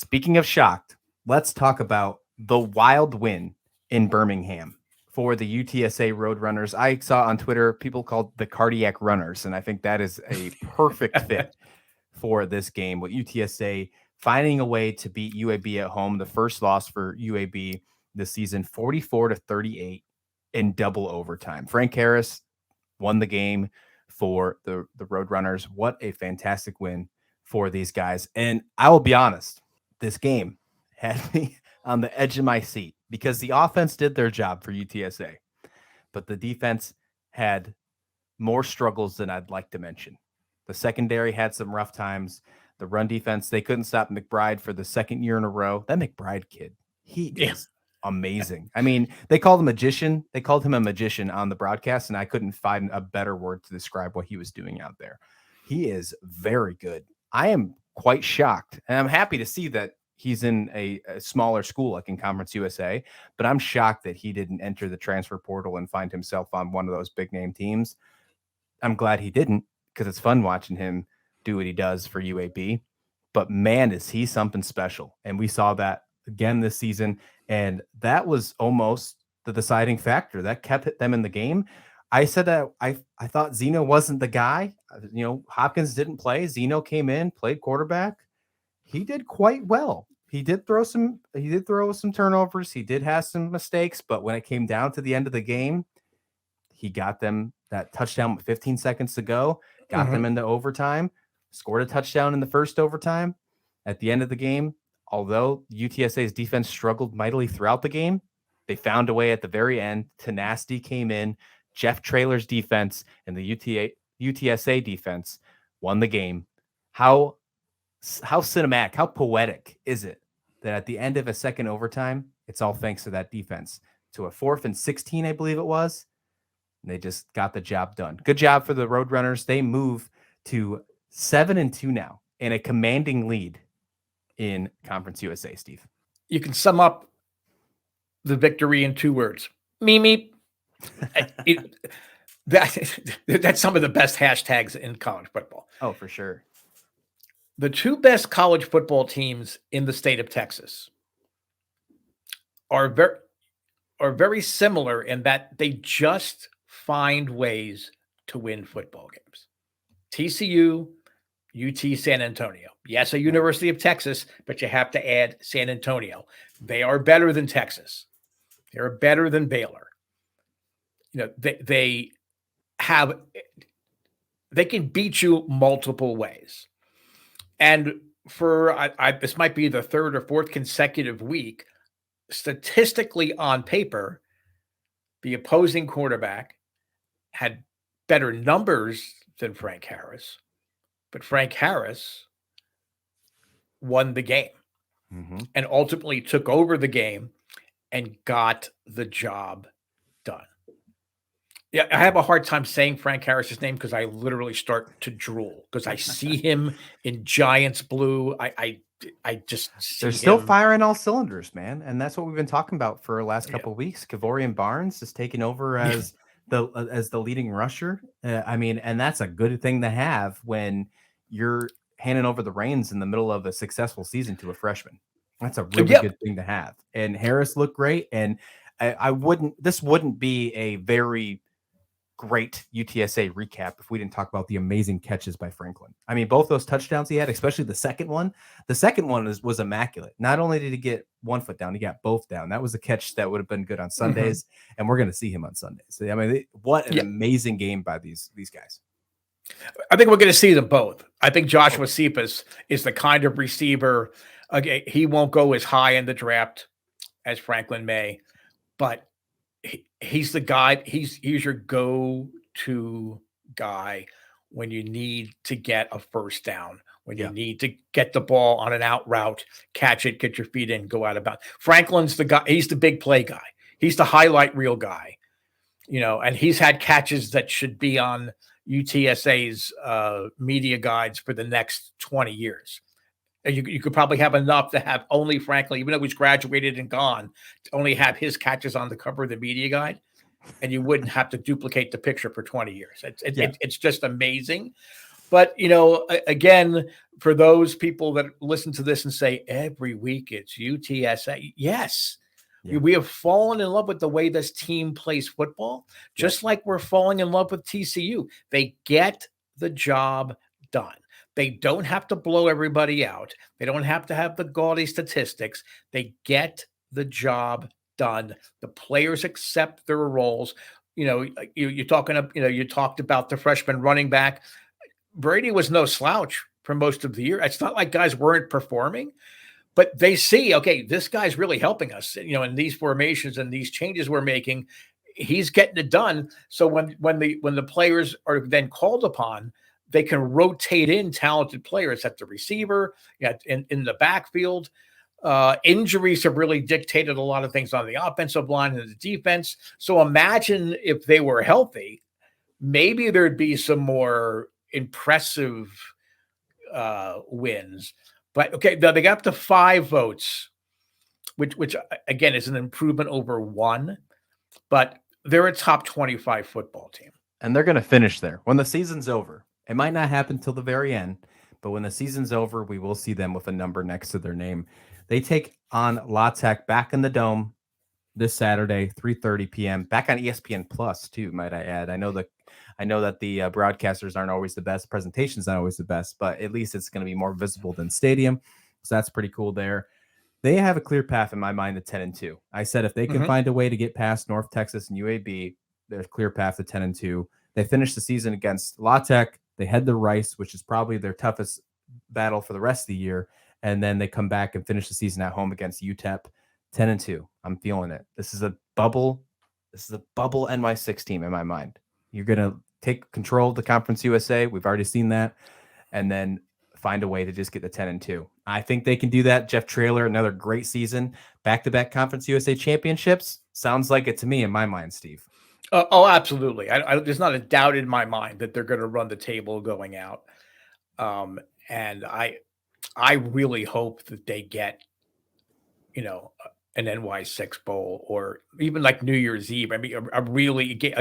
Speaking of shocked, let's talk about the wild win in Birmingham for the UTSA Roadrunners. I saw on Twitter people called the cardiac runners, and I think that is a perfect fit for this game with UTSA finding a way to beat UAB at home. The first loss for UAB this season, 44-38 in double overtime. Frank Harris won the game for the Roadrunners. What a fantastic win for these guys. And I will be honest, this game had me on the edge of my seat because the offense did their job for UTSA, but the defense had more struggles than I'd like to mention. The secondary had some rough times. The run defense, they couldn't stop McBride for the second year in a row. That McBride kid, he is amazing. I mean, they called him a magician. They called him a magician on the broadcast, and I couldn't find a better word to describe what he was doing out there. He is very good. I am quite shocked, and I'm happy to see that he's in a smaller school like in Conference USA, but I'm shocked that he didn't enter the transfer portal and find himself on one of those big name teams. I'm glad he didn't because it's fun watching him do what he does for UAB. But man, is he something special. And we saw that again this season. And that was almost the deciding factor that kept them in the game. I said that I thought Zeno wasn't the guy. You know, Hopkins didn't play. Zeno came in, played quarterback. He did quite well. He did throw some turnovers. He did have some mistakes, but when it came down to the end of the game, he got them that touchdown with 15 seconds to go, got them into overtime, scored a touchdown in the first overtime. At the end of the game, although UTSA's defense struggled mightily throughout the game, they found a way at the very end. Tenacity came in. Jeff Traylor's defense and the UTSA defense won the game. How cinematic, how poetic is it that at the end of a second overtime, it's all thanks to that defense. To a 4th and 16, I believe it was. And they just got the job done. Good job for the Roadrunners. They move to 7-2 now in a commanding lead in Conference USA, Steve. You can sum up the victory in 2 words. Meep. That's some of the best hashtags in college football. Oh, for sure. The 2 best college football teams in the state of Texas are very similar in that they just find ways to win football games. TCU, UT San Antonio. Yes, a University of Texas, but you have to add San Antonio. They are better than Texas. They're better than Baylor. You know, they can beat you multiple ways. And for this might be the 3rd or 4th consecutive week, statistically on paper, the opposing quarterback had better numbers than Frank Harris, but Frank Harris won the game and ultimately took over the game and got the job done. Yeah, I have a hard time saying Frank Harris's name because I literally start to drool because I see him in Giants blue. I just see they're still him firing all cylinders, man, and that's what we've been talking about for the last couple of weeks. Kavorian Barnes is taking over as the leading rusher. I mean, and that's a good thing to have when you're handing over the reins in the middle of a successful season to a freshman. That's a really good thing to have. And Harris looked great, and this wouldn't be a very great UTSA recap if we didn't talk about the amazing catches by Franklin. I mean, both those touchdowns he had, especially the second one. The second one was immaculate. Not only did he get one foot down, he got both down. That was a catch that would have been good on Sundays, and we're going to see him on Sundays. So, I mean, what an amazing game by these guys. I think we're going to see them both. I think Joshua Cephas is the kind of receiver. Okay, he won't go as high in the draft as Franklin may, but he's the guy. He's your go-to guy when you need to get a first down, when you need to get the ball on an out route, catch it, get your feet in, go out of bounds. Franklin's the guy. He's the big play guy. He's the highlight reel guy, you know, and he's had catches that should be on UTSA's media guides for the next 20 years. You could probably have enough to have only Franklin, even though he's graduated and gone, to only have his catches on the cover of the media guide, and you wouldn't have to duplicate the picture for 20 years. It's just amazing. But again, for those people that listen to this and say every week it's UTSA, yes, Yeah. we have fallen in love with the way this team plays football, just like we're falling in love with TCU. They get the job done. They don't have to blow everybody out. They don't have to have the gaudy statistics. They get the job done. The players accept their roles. You talked about the freshman running back. Brady was no slouch for most of the year. It's not like guys weren't performing, but they see, okay, this guy's really helping us, in these formations and these changes we're making. He's getting it done. So when the players are then called upon, they can rotate in talented players at the receiver, in the backfield. Injuries have really dictated a lot of things on the offensive line and the defense. So imagine if they were healthy, maybe there'd be some more impressive wins. But okay, they got up to 5 votes, which again is an improvement over 1, but they're a top 25 football team. And they're going to finish there when the season's over. It might not happen till the very end, but when the season's over, we will see them with a number next to their name. They take on La Tech back in the Dome this Saturday, 3:30 p.m. Back on ESPN Plus too, might I add. I know that the broadcasters aren't always the best, presentations aren't always the best, but at least it's going to be more visible than Stadium, so that's pretty cool there. They have a clear path in my mind to 10-2. I said if they can find a way to get past North Texas and UAB, there's a clear path to 10-2. They finished the season against La Tech. They head to Rice, which is probably their toughest battle for the rest of the year, and then they come back and finish the season at home against UTEP. 10-2. I'm feeling it. This is a bubble NY6 team in my mind. You're gonna take control of the Conference USA. We've already seen that, and then find a way to just get to 10-2. I think they can do that. Jeff Traylor, another great season, back-to-back Conference USA championships. Sounds like it to me in my mind, Steve. Absolutely. There's not a doubt in my mind that they're going to run the table going out. And I really hope that they get, an NY6 bowl or even like New Year's Eve. I mean, a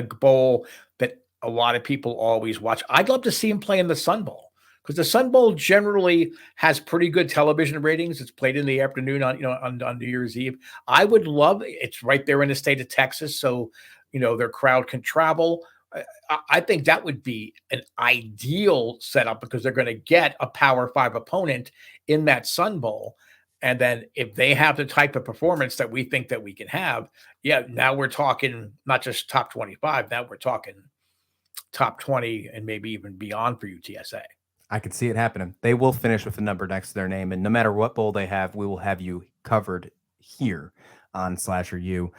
bowl that a lot of people always watch. I'd love to see him play in the Sun Bowl because the Sun Bowl generally has pretty good television ratings. It's played in the afternoon on New Year's Eve. I would love it's right there in the state of Texas, so their crowd can travel. I think that would be an ideal setup because they're going to get a Power 5 opponent in that Sun Bowl. And then if they have the type of performance that we think that we can have, now we're talking not just top 25, now we're talking top 20 and maybe even beyond for UTSA. I could see it happening. They will finish with a number next to their name, and no matter what bowl they have, we will have you covered here on Slasher U.